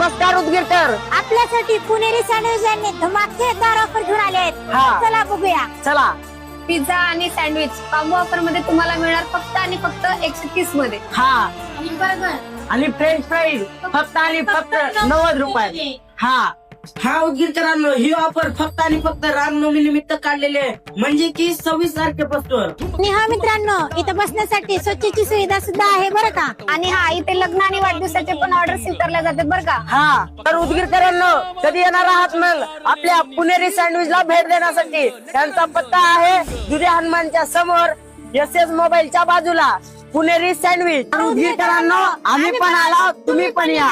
नमस्कार उदगीरकर. आपल्यासाठी पुणेरी सँडविच यांनी धमाकेदार ऑफर घेऊन आले आहेत. हा. चला बघूया. चला. पिझ्झा आणि सँडविच कॉम्बो ऑफर मध्ये तुम्हाला मिळणार फक्त आणि फक्त 130 मध्ये. हा आणि बर्गर आणि फ्रेंच फ्राईज फक्त आणि फक्त 90 रुपये. हा उदगीरकरांनो, ही ऑफर फक्त आणि फक्त रामनवमी निमित्त काढलेली आहे, म्हणजे की 26 तारखेपासून. आणि हा मित्रांनो, इथं बसण्यासाठी स्वच्छतेची सुविधा सुद्धा आहे बरं का. आणि हा इथे लग्न आणि वाढदिवसाचे पण ऑर्डर स्वीकारल्या जातात बरं का. हा तर उदगीरकरांनो, कधी येणार आहात मग आपल्या पुणेरी सँडविचला भेट देण्यासाठी? त्यांचा पत्ता आहे दुर्या हनुमानच्या समोर, SS मोबाईलच्या बाजूला, पुणेरी सँडविच. उदगीरकरांनो, आम्ही पण आलो, तुम्ही पण या.